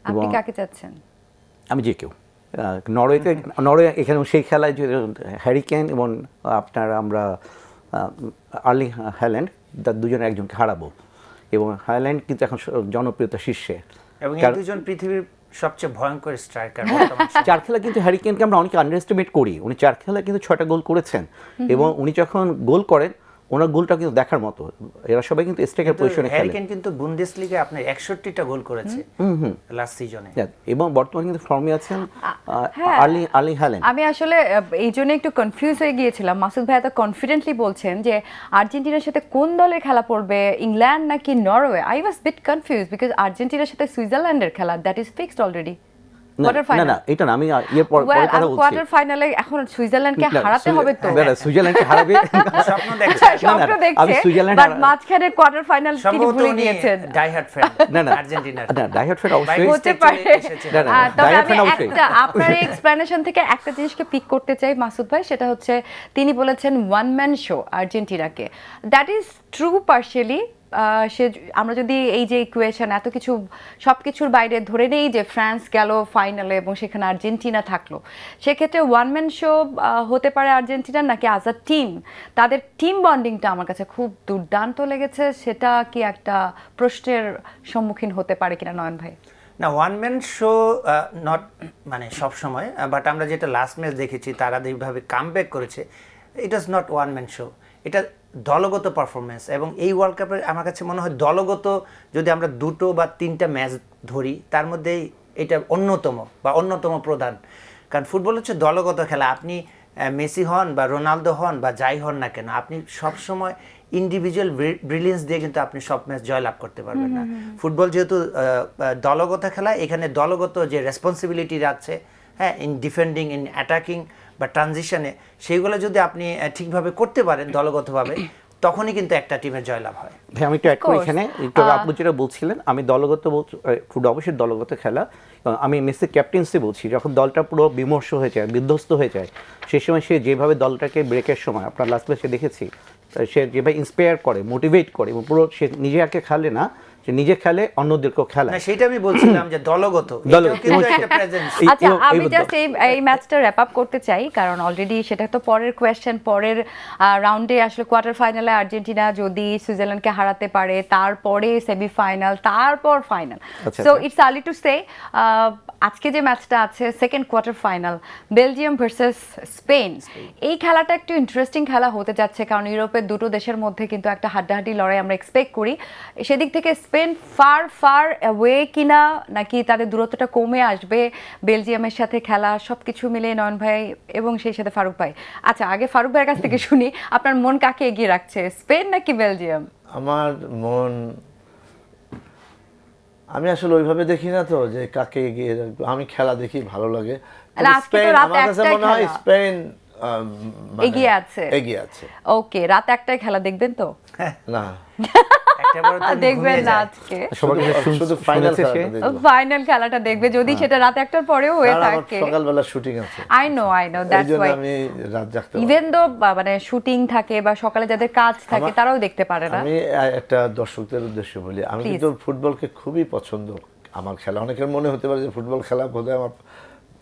আপনি কাকে চাচ্ছেন? আমি যে কেউ, নরওয়ে এখানে সেই খেলায় যে হ্যারি কেইন এবং আমরা আর্লিং হাল্যান্ড, তার দুজনে একজনকে হারাবো, এবং হাল্যান্ড কিন্তু এখন জনপ্রিয়তা শীর্ষে, এবং এই দুজন পৃথিবীর সবচেয়ে ভয়ঙ্কর স্ট্রাইকার। 4 খেলা কিন্তু হ্যারি কেইনকে আমরা অনেকে আন্ডার এস্টিমেট করি। উনি 4 খেলায় কিন্তু 6টা গোল করেছেন, এবং উনি যখন গোল করেন ওনার গোলটা কিন্তু দেখার মতো। এরা সবাই কিন্তু স্ট্রাইকার পজিশনে খেলে। হ্যারি কেইন কিন্তু বুন্দেসলিগায় আপনার 61টা গোল করেছে লাস্ট সিজনে, এবং বর্তমানে কিন্তু ফর্মে আছেন আর্লিং হাল্যান্ড। আমি আসলে এই জন্য একটু কনফিউজ হয়ে গিয়েছিলাম। মাসুদ ভাই এত কনফিডেন্টলি বলছেন যে আর্জেন্টিনার সাথে কোন দলের খেলা পড়বে, ইংল্যান্ড নাকি Norway. I was bit confuse because আর্জেন্টিনার সাথে সুইজারল্যান্ডের খেলা, দ্যাট ইজ ফিক্সড অলরেডি। না, এটা না, আমি এর পরে কথা বলছি। কোয়ার্টার ফাইনালে এখন সুইজারল্যান্ডকে হারাতে হবে তো। সুইজারল্যান্ডকে হারাবে স্বপ্ন দেখছে, স্বপ্ন দেখছে, বাট মাঝখানে কোয়ার্টার ফাইনাল তিনি ভুলে গিয়েছেন। ডাইহার্ড ফ্যান আর্জেন্টিনার, ডাইহার্ড ফ্যান অবশ্যই হতে পারে। তবে আমি অবশ্যই। আপনার এক্সপ্লেনেশন থেকে একটা জিনিসকে পিক করতে চাই মাসুদ ভাই, সেটা হচ্ছে তিনি বলেছেন ওয়ান ম্যান শো আর্জেন্টিনাকে। That is true partially. আমরা যদি এই যে ইকুয়েশন এত কিছু সব কিছুর বাইরে ধরে নেই যে ফ্রান্স গেল ফাইনালে এবং সেখানে আর্জেন্টিনা থাকলো, সেক্ষেত্রে ওয়ান ম্যান শো হতে পারে আর্জেন্টিনা, নাকি অ্যাজ আ টিম তাদের টিম বন্ডিংটা আমার কাছে খুব দুর্দান্ত লেগেছে, সেটা কি একটা প্রশ্নের সম্মুখীন হতে পারে কিনা নয়ন ভাই? না, ওয়ান ম্যান শো নট মানে সব সময়, বাট আমরা যেটা লাস্ট ম্যাচ দেখেছি তারা যেভাবে কামব্যাক করেছে, it was not one man show, এটা দলগত পারফরমেন্স। এবং এই ওয়ার্ল্ড কাপের আমার কাছে মনে হয় দলগত যদি আমরা 2 বা 3টা ম্যাচ ধরি, তার মধ্যেই এটা অন্যতম প্রধান। কারণ ফুটবল হচ্ছে দলগত খেলা। আপনি মেসি হন বা রোনালদো হন বা যাই হন না কেন, আপনি সবসময় ইন্ডিভিজুয়াল ব্রিলিয়েন্স দিয়ে কিন্তু আপনি সব ম্যাচ জয়লাভ করতে পারবেন না। ফুটবল যেহেতু দলগত খেলা, এখানে দলগত যে রেসপন্সিবিলিটি আছে, হ্যাঁ, ইন ডিফেন্ডিং, ইন অ্যাটাকিং বা ট্রানজিশনে, সেইগুলো যদি আপনি ঠিকভাবে করতে পারেন দলগতভাবে, তখনই কিন্তু একটা টিমের জয়লাভ হয়। হ্যাঁ, আমি একটু অ্যাড করি এখানে। একটু আপনি যেটা বলছিলেন, আমি দলগত ফুটবল অবশ্যই দলগত খেলা। আমি মেসির ক্যাপ্টেন্সি বলছি, যখন দলটা পুরো বিমর্ষ হয়ে যায়, বিধ্বস্ত হয়ে যায়, সেই সময় সে যেভাবে দলটাকে ব্রেকের সময় আপনার লাস্ট ম্যাচে দেখেছি, সে যেভাবে ইন্সপায়ার করে, মোটিভেট করে, এবং পুরো সে নিজে একে খেলে না, সে নিজে খেলে, অন্যদেরকেও খেলায়। সেটা আমি বলছিলাম যে দলগত কিন্তু একটা প্রেজেন্স। আচ্ছা, আমি জাস্ট এই ম্যাচটা র‍্যাপ আপ করতে চাই, কারণ অলরেডি সেটা তো পরের কোয়েশ্চেন। পরের রাউন্ডে আসলে কোয়ার্টার ফাইনালে আর্জেন্টিনা যদি সুইজারল্যান্ডকে হারাতে পারে, তারপরে সেমিফাইনাল, তারপর final. So it's early to say. আজকে যে ম্যাচটা আছে second quarter final, Belgium versus Spain, এই খেলাটা একটু ইন্টারেস্টিং খেলা হতে যাচ্ছে, কারণ ইউরোপের দুটো দেশের মধ্যে কিন্তু একটা হাড্ডাহাড্ডি লড়াই আমরা এক্সপেক্ট করি। সেদিক থেকে স্পেন ফার অ্যাওয়ে কিনা, নাকি তাদের দূরত্বটা কমে আসবে বেলজিয়ামের সাথে খেলা, সবকিছু মিলে নয়ন ভাই এবং সেই সাথে ফারুক ভাই। আচ্ছা, আগে ফারুক ভাইয়ের কাছ থেকে শুনি, আপনার মন কাকে এগিয়ে রাখছে, স্পেন নাকি বেলজিয়াম? আমার মন, আমি আসলে ওইভাবে দেখি না তো যে কাকে এগিয়ে রাখবো। আমি খেলা দেখি, ভালো লাগে। স্পেন, আমার কাছে মনে হয় স্পেন এগিয়ে আছে। ওকে, রাত 1টায় খেলা দেখবেন তো? না, দেখবেন না আজকে, শুধু ফাইনাল খেলাটা দেখবে, যদি সেটা রাত 1টার পরেও হয়ে থাকে। সকালবেলা শুটিং আছে। আই নো দ্যাটস ওয়াই আমি রাত জাগতে, ইভেন দো মানে শুটিং থাকে বা সকালে যাদের কাজ থাকে তারাও দেখতে পারে না। আমি একটা দর্শকদের উদ্দেশ্যে বলি, আমি কিন্তু ফুটবলকে খুবই পছন্দ। আমার খেলা, অনেকের মনে হতে পারে যে ফুটবল খেলা বোধহয় আমার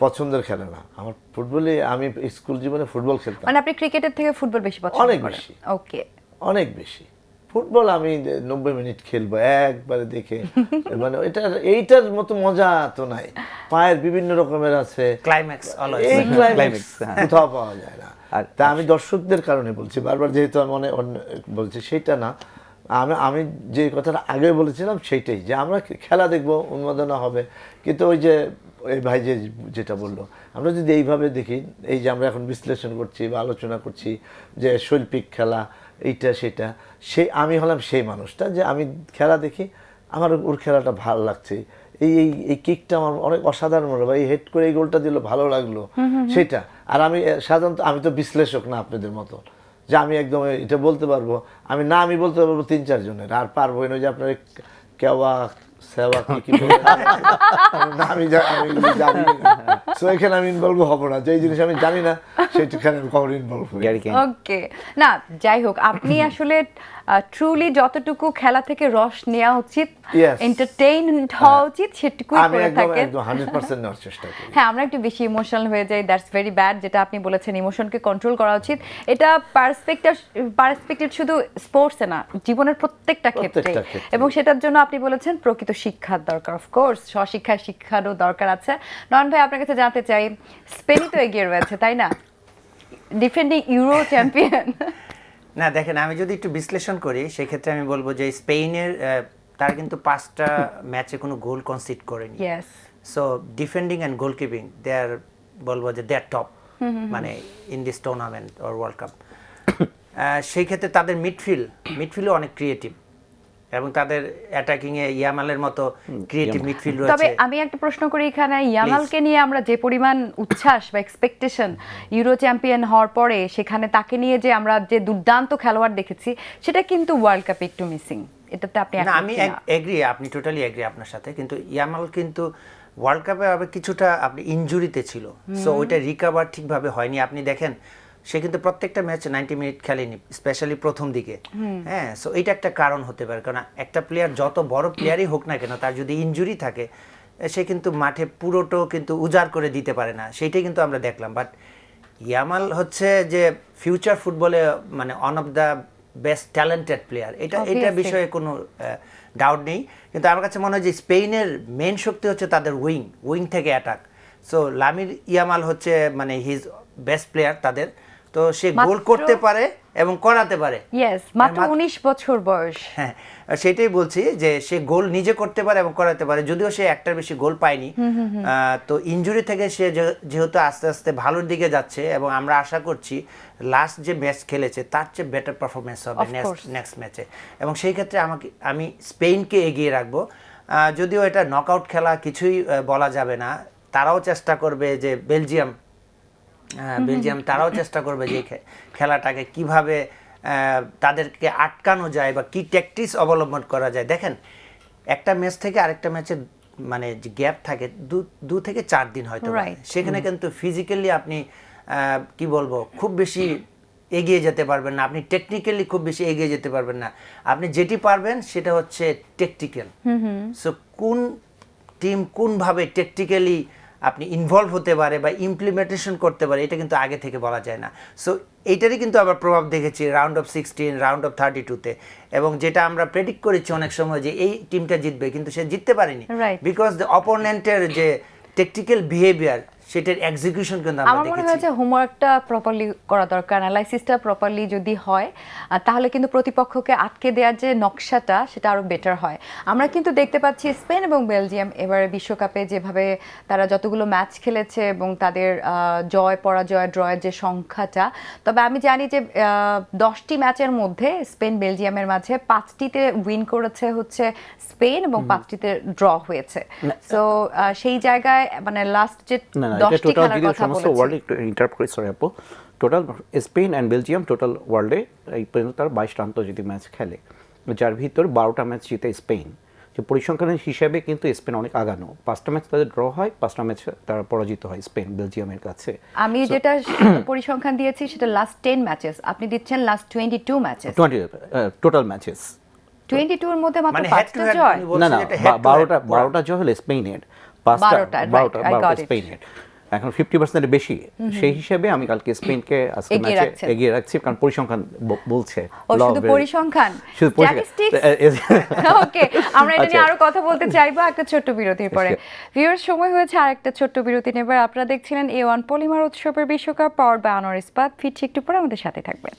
পছন্দের খেলা না। আমার ফুটবলে, আমি স্কুল জীবনে ফুটবল খেলতাম। মানে আপনি ক্রিকেটের থেকে ফুটবল বেশি পছন্দ করেন? অনেক বেশি। ওকে, অনেক বেশি। ফুটবল আমি 90 মিনিট খেলবো একবারে দেখে, মানে এইটার মতো মজা তো নাই। পায়ের বিভিন্ন রকমের আছে, ক্লাইম্যাক্স এই ক্লাইম্যাক্স কোথাও পাওয়া যায় না। আর তা আমি দর্শকদের কারণে বলছি বারবার, যেহেতু আমি বলছি সেটা না, আমি যে কথাটা আগে বলেছিলাম সেইটাই, যে আমরা খেলা দেখব, উন্মাদনা হবে, কিন্তু ওই যে এই ভাই যেটা বললো, আমরা যদি এইভাবে দেখি, এই যে আমরা এখন বিশ্লেষণ করছি বা আলোচনা করছি যে শৈল্পিক খেলা এইটা সেটা, আমি হলাম সেই মানুষটা যে আমি খেলা দেখি, আমার ওর খেলাটা ভালো লাগছে, এই কিকটা আমার অনেক অসাধারণ মনে হয়, এই হেড করে এই গোলটা দিল ভালো লাগলো সেটা। আর আমি সাধারণত আমি তো বিশ্লেষক না আপনাদের মতো, যে আমি একদম এটা বলতে পারবো, আমি বলতে পারবো 3-4 জনের, আর পারবো না যে আপনার কেওয়া সেবা কি বলে, আমি জানি না, সো এখানে আমি ইনভলভ হবো না, যে জিনিস আমি জানি না সেইটাখানে আমি কখনো ইনভলভ হই। ওকে, না যাই হোক, আপনি আসলে ট্রুলি যতটুকু খেলা থেকে রস নেওয়া উচিত, Yes. এন্টারটেইনড হওয়া উচিত, সেটুকুই আমি করে একদম থাকেন। 100% নেওয়ার চেষ্টা করি। হ্যাঁ, আমরা একটু বেশি ইমোশনাল হয়ে যাই, দ্যাটস ভেরি ব্যাড। যেটা আপনি বলেছেন, ইমোশনকে কন্ট্রোল করা উচিত। এটা পার্সপেক্টিভ শুধু স্পোর্টসে না, জীবনের প্রত্যেকটা ক্ষেত্রে। এবং সেটার জন্য আপনি বলেছেন প্রকৃত শিক্ষার দরকার, অফকোর্স শিক্ষারও দরকার আছে। নয়ন ভাই, আপনার কাছে জানতে চাই, স্পেনই তো এগিয়ে রয়েছে, তাই না? Defending euro champion. না দেখেন, আমি যদি একটু বিশ্লেষণ করি সেক্ষেত্রে আমি বলবো যে স্পেনের তারা কিন্তু 5টা ম্যাচে কোনো গোল কনসিড করেনি। ইয়েস। সো ডিফেন্ডিং অ্যান্ড গোলকিপিং বলবো যে দে আর টপ, মানে in this tournament or world cup. সেই ক্ষেত্রে তাদের মিডফিল্ডও অনেক ক্রিয়েটিভ, এবং তাদের অ্যাটাকিং এ ইয়ামালের মতো ক্রিয়েটিভ মিডফিল্ড রয়েছে। তবে আমি একটা প্রশ্ন করি এখানে, ইয়ামালকে নিয়ে আমরা যে পরিমাণ উচ্ছ্বাস বা এক্সপেকটেশন ইউরো চ্যাম্পিয়ন হওয়ার পরে, সেখানে তাকে নিয়ে যে আমরা যে দুর্দান্ত খেলোয়াড় দেখেছি, সেটা কিন্তু ওয়ার্ল্ড কাপে একটু মিসিং। এটাতে আপনি না, আমি এগ্রি, আপনি টোটালি এগ্রি আপনার সাথে, কিন্তু ইয়ামাল কিন্তু ওয়ার্ল্ড কাপে আবার কিছুটা আপনি ইনজুরিতে ছিল, সো ওইটা রিকভার ঠিকভাবে হয়নি। আপনি দেখেন সে কিন্তু প্রত্যেকটা ম্যাচ 90 মিনিট খেলেনি, স্পেশালি প্রথম দিকে। হ্যাঁ, সো এটা একটা কারণ হতে পারে, কারণ একটা প্লেয়ার যত বড় প্লেয়ারই হোক না কেন, তার যদি ইনজুরি থাকে, সে কিন্তু মাঠে পুরোটো কিন্তু উজাড় করে দিতে পারে না, সেইটাই কিন্তু আমরা দেখলাম। বাট ইয়ামাল হচ্ছে যে ফিউচার ফুটবলে মানে one of the best talented player, এটা বিষয়ে কোনো ডাউট নেই। কিন্তু আমার কাছে মনে হয় যে স্পেনের মেন শক্তি হচ্ছে তাদের উইং থেকে অ্যাটাক। সো লামিন ইয়ামাল হচ্ছে মানে হিজ বেস্ট প্লেয়ার তাদের, তো সে গোল করতে পারে এবং করাতে পারে। ইয়েস, মাত্র 19 বছর বয়স। হ্যাঁ, সেটাই বলছি যে সে গোল নিজে করতে পারে এবং করাতে পারে, যদিও সে একটার বেশি গোল পায়নি। তো ইনজুরি থেকে সে যেহেতু আস্তে আস্তে ভালোর দিকে যাচ্ছে, এবং আমরা আশা করছি লাস্ট যে ম্যাচ খেলেছে তার চেয়ে বেটার পারফরমেন্স হবে নেক্সট ম্যাচে, এবং সেই ক্ষেত্রে আমি স্পেনকে এগিয়ে রাখবো। যদিও এটা নকআউট খেলা, কিছুই বলা যাবে না। তারাও চেষ্টা করবে যে বেলজিয়াম তারাও চেষ্টা করবে যে খেলাটাকে কিভাবে তাদেরকে আটকানো যায় বা কি ট্যাকটিক্স অবলম্বন করা যায়। দেখেন, একটা ম্যাচ থেকে আরেকটা ম্যাচের মানে যে গ্যাপ থাকে 2 থেকে 4 দিন হয়তো, সেখানে কিন্তু ফিজিক্যালি আপনি কি বলবো খুব বেশি এগিয়ে যেতে পারবেন না, আপনি টেকনিক্যালি খুব বেশি এগিয়ে যেতে পারবেন না। আপনি যেটি পারবেন সেটা হচ্ছে টেকটিক্যাল। সো কোন টিম কোনভাবে টেকটিক্যালি আপনি ইনভলভ হতে পারে বা ইমপ্লিমেন্টেশন করতে পারে, এটা কিন্তু আগে থেকে বলা যায় না। সো এইটারই কিন্তু আবার প্রভাব দেখেছি রাউন্ড অফ 16, রাউন্ড অফ 32-তে, এবং যেটা আমরা প্রেডিক্ট করেছি অনেক সময় যে এই টিমটা জিতবে, কিন্তু সে জিততে পারেনি, বিকজ দ্য অপোনেন্টের যে টেকটিক্যাল বিহেভিয়ার, সেটার এক্সিকিউশন কিন্তু আমরা দেখেছি। আমার মনে হয় যে হোমওয়ার্কটা প্রপারলি করা দরকার, অ্যানালাইসিসটা প্রপারলি যদি হয়, তাহলে কিন্তু প্রতিপক্ষকে আটকে দেওয়ার যে নকশাটা, সেটা আরো বেটার হয়। আমরা কিন্তু দেখতে পাচ্ছি স্পেন এবং বেলজিয়াম এবারে বিশ্বকাপে যেভাবে তারা যতগুলো ম্যাচ খেলেছে এবং তাদের জয় পরাজয় ড্রয়ের যে সংখ্যাটা, তবে আমি জানি যে 10টি ম্যাচের মধ্যে স্পেন বেলজিয়ামের মাঝে 5টিতে উইন করেছে হচ্ছে স্পেন, এবং 5টিতে ড্র হয়েছে। সো সেই জায়গায় মানে লাস্ট যে 10টি খেলার কথা বলেছি, total Spain and Belgium total ওয়ার্ল্ডে এই পর্যন্ত তার 22টা আন্তর্জাতিক ম্যাচ খেলে, যার ভিতর 12টা ম্যাচ জিতে স্পেন। যে পরিসংখ্যানের হিসাবে কিন্তু স্পেন অনেক আগানো, 5টা ম্যাচ তাদের ড্র হয়, 5টা ম্যাচ তারা পরাজিত হয় স্পেন বেলজিয়ামের কাছে। আমি যেটা পরিসংখ্যান দিয়েছি সেটা লাস্ট 10 ম্যাচেস, আপনি দিচ্ছেন লাস্ট 22 ম্যাচেস, টোটাল ম্যাচেস 22 এর মধ্যে মাত্র মানে 5টা জয়। না 12টা জয় হলো স্পেনের, 12টা স্পেনের। এখন 50% বেশি, সেই হিসাবে আমি কালকে স্পেনকে আজকে এগিয়ে ম্যাচে রাখছেন। এগিয়ে রাখছি, কারণ পরিসংখ্যান বলছে। ও law শুধু of- পরিসংখ্যান, শুধু পরিসংখ্যান। স্ট্যাটিস্টিক্স। ওকে, আমরা এটা নিয়ে আচ্ছা। আরো কথা বলতে চাইবো একটা ছোট্ট বিরতির পরে। ভিউয়ার্স, সময় হয়েছে আর একটা ছোট্ট বিরতি নেবার। আপনারা দেখছিলেন A1 পলিমার উৎসবের বিশ্বকাপ পাওয়ার বাই আনোয়ার ইস্পাত। ফিরছি একটু পরে, আমাদের সাথে থাকবেন।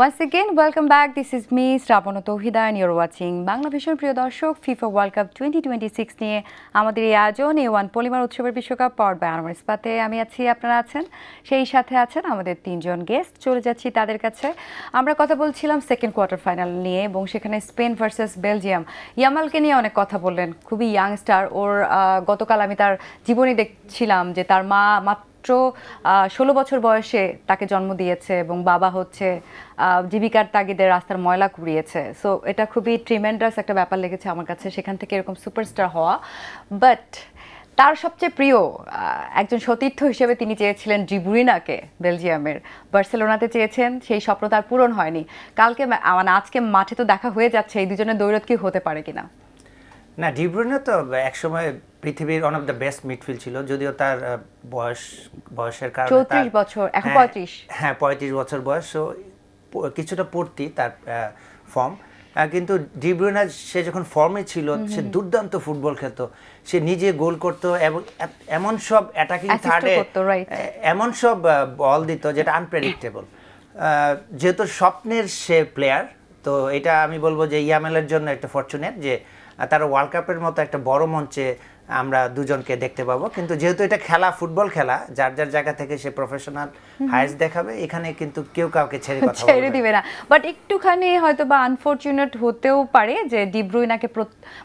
Once again, welcome back. This is me, Sravana Tauhida, and you're watching Bangla vision. প্রিয় দর্শক, ফিফা ওয়ার্ল্ড কাপ 2026 নিয়ে আমাদের এই আয়োজন A1 পলিমার উৎসবের বিশ্বকাপ পাওয়ার বাই আনোয়ার ইস্পাতে। আমি আছি, আপনারা আছেন, সেই সাথে আছেন আমাদের 3জন গেস্ট। চলে যাচ্ছি তাদের কাছে। আমরা কথা বলছিলাম সেকেন্ড কোয়ার্টার ফাইনাল নিয়ে, এবং সেখানে স্পেন ভার্সেস বেলজিয়াম। ইয়ামালকে নিয়ে অনেক কথা বললেন, খুবই ইয়াংস্টার। ওর গতকাল আমি তার জীবনী দেখছিলাম যে তার মা মাত্র 16 বছর বয়সে তাকে জন্ম দিয়েছে, এবং বাবা হচ্ছে জীবিকার তাগিদে রাস্তার ময়লা কুড়িয়েছে। সো এটা খুবই ট্রিমেন্ডাস একটা ব্যাপার লেগেছে আমার কাছে, সেখান থেকে এরকম সুপারস্টার হওয়া। বাট তার সবচেয়ে প্রিয় একজন সতীর্থ হিসেবে তিনি চেয়েছিলেন ডি ব্রুইনাকে, বেলজিয়ামের। বার্সেলোনাতে চেয়েছেন, সেই স্বপ্ন তার পূরণ হয়নি। কালকে মানে আজকে মাঠে তো দেখা হয়ে যাচ্ছে, এই দুজনের দ্বৈরথ কি হতে পারে কিনা? না, ডি ব্রুইনে তো একসময় পৃথিবীর one of the best midfield ছিল, যদিও তার বয়সের কারণে 34 বছর, এখন 35। হ্যাঁ, 35 বছর বয়স, so কিছুটা পড়তি তার ফর্ম। কিন্তু ডি ব্রুইনে সে যখন ফর্মে ছিল, সে দুর্দান্ত ফুটবল খেলতো, সে নিজে গোল করতো, এবং এমন সব অ্যাটাকিং Assist ও থার্ডে করতো, right? এমন সব বল দিত যেটা আনপ্রেডিক্টেবল। যেহেতু স্বপ্নের সে প্লেয়ার, তো এটা আমি বলবো যে ইয়ামেলের জন্য একটা ফরচুনেট যে তারা ওয়ার্ল্ড কাপের মতো একটা বড় মঞ্চে আমরা দুজনকে দেখতে পাবো। কিন্তু যেহেতু এটা খেলা, ফুটবল খেলা, যার যার জায়গা থেকে সে প্রফেশনাল হাইস্ট দেখাবে, এখানে কিন্তু কেউ কাউকে ছেড়ে কথা ছেড়ে বলবে না। দিবে না। বাট একটুখানি হয়তো বা আনফরচুনেট হতেও পারে যে ডি ব্রুইনাকে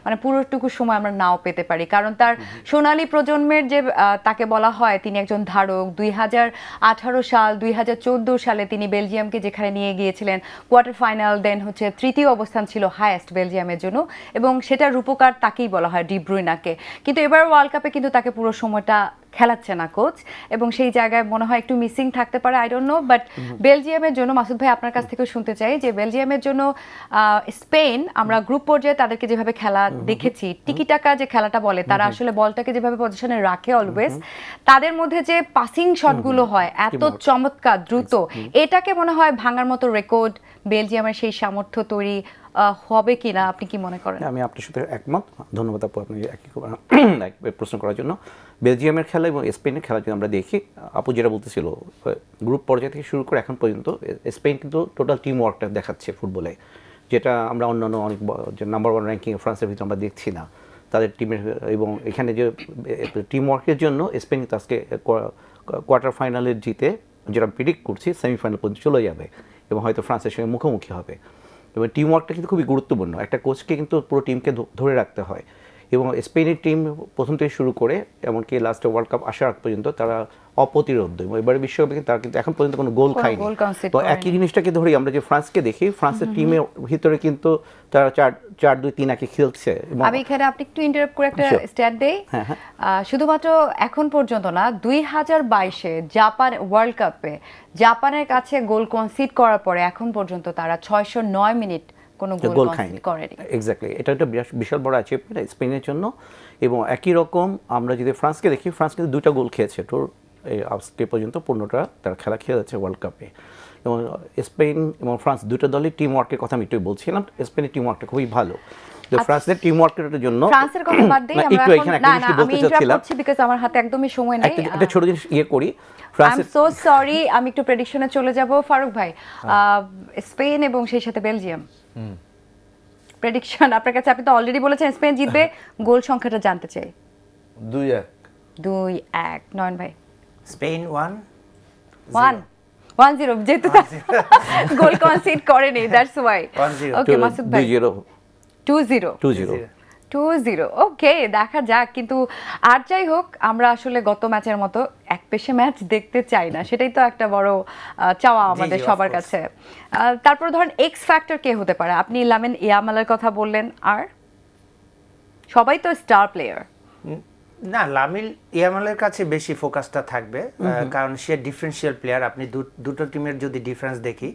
মানে পুরোটুকু সময় আমরা নাও পেতে পারি, কারণ তার সোনালী প্রজন্মের যে তাকে বলা হয় তিনি একজন ধারক। 2018 সাল, 2014 সালে তিনি বেলজিয়ামকে যেখানে নিয়ে গিয়েছিলেন কোয়ার্টার ফাইনাল, দেন হচ্ছে তৃতীয় অবস্থান ছিল হাইয়েস্ট বেলজিয়ামের জন্য, এবং সেটার রূপকার তাকেই বলা হয় ডি ব্রুইনাকে। কিন্তু এবার ওয়ার্ল্ড কাপে কিন্তু তাকে পুরো সময়টা খেলাচ্ছে না কোচ, এবং সেই জায়গায় মনে হয় একটু মিসিং থাকতে পারে, আই ডোন্ট নো। বাট বেলজিয়ামের জন্য মাসুদ ভাই আপনার কাছ থেকেও শুনতে চাই যে বেলজিয়ামের জন্য স্পেন, আমরা গ্রুপ পর্যায়ে তাদেরকে যেভাবে খেলা দেখেছি, টিকিটাকা যে খেলাটা বলে, তারা আসলে বলটাকে যেভাবে পজিশনে রাখে অলওয়েজ, তাদের মধ্যে যে পাসিং শটগুলো হয় এত চমৎকার দ্রুত, এটাকে মনে হয় ভাঙার মতো রেকর্ড বেলজিয়ামের সেই সামর্থ্য তৈরি হবে কিনা, আপনি কি মনে করেন? আমি আপনার সাথে একমত। ধন্যবাদ আপু, আপনি এক প্রশ্ন করার জন্য। বেলজিয়ামের খেলা এবং স্পেনের খেলা যদি আমরা দেখি, আপু যেটা বলতেছিল, গ্রুপ পর্যায় থেকে শুরু করে এখন পর্যন্ত স্পেন কিন্তু টোটাল টিম ওয়ার্কটা দেখাচ্ছে ফুটবলে, যেটা আমরা অন্যান্য অনেক যে নাম্বার 1 র্যাঙ্কিং ফ্রান্সের ভিতরে আমরা দেখছি না তাদের টিমের। এবং এখানে যে টিম ওয়ার্কের জন্য স্পেন কিন্তু আজকে কোয়ার্টার ফাইনালে জিতে, যেটা প্রিডিক্ট করছি, সেমিফাইনাল পর্যন্ত চলে যাবে এবং হয়তো ফ্রান্সের সঙ্গে মুখোমুখি হবে। এবং টিম ওয়ার্কটা কিন্তু খুবই গুরুত্বপূর্ণ, একটা কোচকে কিন্তু পুরো টিমকে ধরে রাখতে হয়। এবং স্পেনের টিম প্রথম থেকে শুরু করে এমনকি লাস্টে ওয়ার্ল্ড কাপ আসার আগ পর্যন্ত তারা অপ্রতিরোধ্য, এবং এবারে বিশ্বকাপে তারা কিন্তু এখন পর্যন্ত কোনো গোল খায়নি। গোল concede তো করেনি। একই জিনিসটাকে ধরি আমরা যে ফ্রান্সকে দেখি, ফ্রান্সের টিমের ভিতরে কিন্তু তারা 4-2-3 খেলছে। এবং আমি এখানে আপনি একটু ইন্টারাপ্ট করে একটা Sure. স্ট্যাট দেই। হ্যাঁ, হ্যাঁ। শুধুমাত্র এখন পর্যন্ত না, 2022-এ জাপান ওয়ার্ল্ড কাপে জাপানের কাছে গোল কনসিড করার পরে এখন পর্যন্ত তারা 609 মিনিট কোনো গোল গোল কনসিড খায়নি। করেনি। এক্স্যাক্টলি, এটা একটা বিশাল বড় অ্যাচিভমেন্ট স্পেনের জন্য। এবং একই রকম আমরা যদি ফ্রান্সকে দেখি, ফ্রান্স কিন্তু 2টা গোল খেয়েছে টোর আজকে পর্যন্ত 15টা তার খেলা খেলেছে ওয়ার্ল্ড কাপে। এবং স্পেন এবং ফ্রান্স দুটো দলের টিম ওয়ার্কের কথা আমি একটু বলছিলাম, স্পেনের টিম ওয়ার্কটা খুবই ভালো। তো ফ্রান্সের টিম ওয়ার্কের জন্য ফ্রান্সের কথা বাদ দেই, না, আমরা একটু এখন এখানে না একটা না জিনিস আমি বলতে ইন্টারাপ্ট চাচ্ছিলাম, করছি বিকজ আমার হাতে একদমই সময় নেই। একটা ছোট জিনিস করি। আই এম ফ্রান্সের সো সরি, আমি একটু প্রেডিকশনে চলে যাব। ফারুক ভাই, স্পেন এবং সেই সাথে বেলজিয়াম, প্রেডিকশন আপনার কাছে। আপনি তো অলরেডি বলেছেন স্পেন জিতবে, গোল সংখ্যাটা জানতে চাই। 2-1। 2-1। নয়ন ভাই? স্পেন 1-0, যেহেতু গোল কনসিড করেনি, দ্যাটস ওয়াই। 1-0 ওকে মাসুদ ভাই? 2-0 2-0। 2-0, ওকে, দেখা যাক। কিন্তু আর যাই হোক, আমরা আসলে গত ম্যাচের মতো এক পেশে ম্যাচ দেখতে চাই না, সেটাই তো একটা বড় চাওয়া আমাদের জি, সবার of course. কাছে। তারপর ধরেন এক্স ফ্যাক্টর কে হতে পারে? আপনি লামিন ইয়ামালের কথা বললেন, আর সবাই তো স্টার প্লেয়ার। না, লামিল ইয়ামালের কাছে বেশি ফোকাসটা থাকবে, কারণ সে ডিফারেন্সিয়াল প্লেয়ার। আপনি দুটো টিমের যদি ডিফারেন্স দেখি,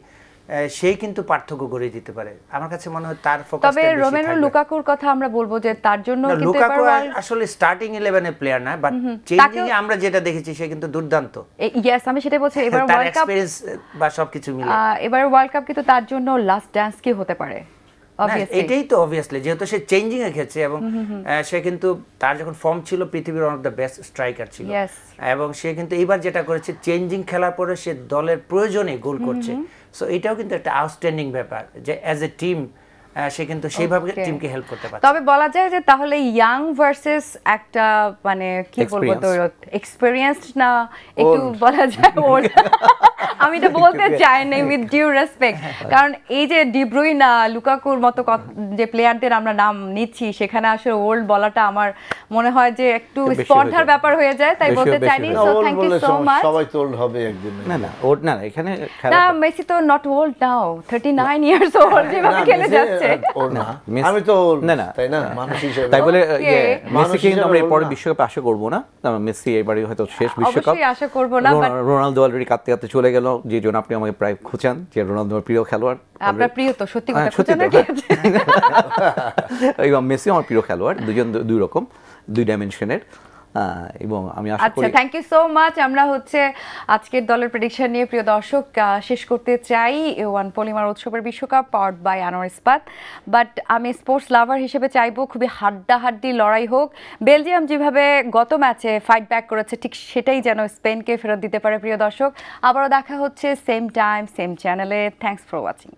সেই কিন্তু পার্থক্য গড়ে দিতে পারে। আমার কাছে মনে হয় তার ফোকাস তবে রোমেলু লুকাকুর কথা আমরা বলবো যে তার জন্য কিন্তু লুকাকু এবার আসলে স্টার্টিং 11 এ প্লেয়ার না, বাট চেঞ্জিং এ আমরা যেটা দেখেছি সে কিন্তু দুর্দান্ত। ইয়েস, আমি সেটাই বলছি। এবার তার ওয়ার্ল্ড কাপ, এক্সপেরিয়েন্স বা সবকিছু মিলে এবার ওয়ার্ল্ড কাপ কিন্তু তার জন্য লাস্ট ডান্স কি হতে পারে অবভিয়াসলি। এটাই তো অবভিয়াসলি, যেহেতু সে চেঞ্জিং এ খেলছে এবং সে কিন্তু তার যখন ফর্ম ছিল পৃথিবীর one of the best striker ছিল, Yes. এবং সে কিন্তু এইবার যেটা করেছে চেঞ্জিং খেলার পরে সে দলের প্রয়োজনে গোল করছে। সো এটাও কিন্তু একটা আউটস্ট্যান্ডিং ব্যাপার যে অ্যাজ এ টিম সে কিন্তু সেইভাবে Okay. টিমকে হেল্প করতে পারছে। তবে বলা যায় যে তাহলে ইয়াং ভার্সেস একটা মানে কি বলবো তো এক্সপেরিয়েন্সড না একটু বলা যায় ওর আমি তো বলতে চাই না উইথ ডিউ রেসপেক্ট, কারণ এই যে ডিব্রুইনা লুকাকুর মতো যে প্লেয়ারদের আমরা নাম নিচ্ছি সেখানে আসলে ওল্ড বলাটা আমার মনে হয় যে একটু বেশি হয়ে স্পর্ধার যায়। ব্যাপার হয়ে যায়, তাই বেশি বলতে বেশি চাইনি। হয়ে সো ওল্ড থ্যাংক ইউ বললে সো মাচ। সবাই তো ওল্ড হবে একদিন। না ওর না এখানে না খেলা মেসি তো not old now, 39 years old যেভাবে খেলে যাচ্ছে। ওর না, মেসি- আমি তো old, না, না। তাই না, মানুষ হিসেবে। তাই বলে Okay. মেসিকে কিন্তু আমরা মানুষ এরপরে হিসেবে বিশ্বকাপে আশা করব না। মেসি এবারে হয়তো শেষ বিশ্বকাপ। অবশ্যই আশা করব না, but রোনালদো অলরেডি কাঁদতে কাঁদতে চলে গেল, যে জন্য আপনি আমাকে প্রায় খুঁচান যে রোনালদো আমার প্রিয় খেলোয়াড়। আপনার প্রিয় তো সত্যি কথা সত্যি খুঁজে তো, নাকি? এবং মেসি আমার প্রিয় খেলোয়াড়, দুজন দুই রকম, দুই ডাইমেনশনের। এবং আমি আশা আচ্ছা, করি থ্যাংক ইউ সো মাচ। আমরা আজকের দলের প্রেডিকশন নিয়ে প্রিয় দর্শক শেষ করতে চাই ওয়ান পলিমার উৎসবের বিশ্বকাপ পাওয়ার্ড বাই আনোয়ার ইস্পাত। বাট আমি স্পোর্টস লাভার হিসেবে চাইবো খুবই হাড্ডাহাড্ডি লড়াই হোক। বেলজিয়াম যেভাবে গত ম্যাচে ফাইট ব্যাক করেছে ঠিক সেটাই যেন স্পেনকে ফেরত দিতে পারে। প্রিয় দর্শক, আবারও দেখা হচ্ছে সেম টাইম সেম চ্যানেলে। Thanks for watching.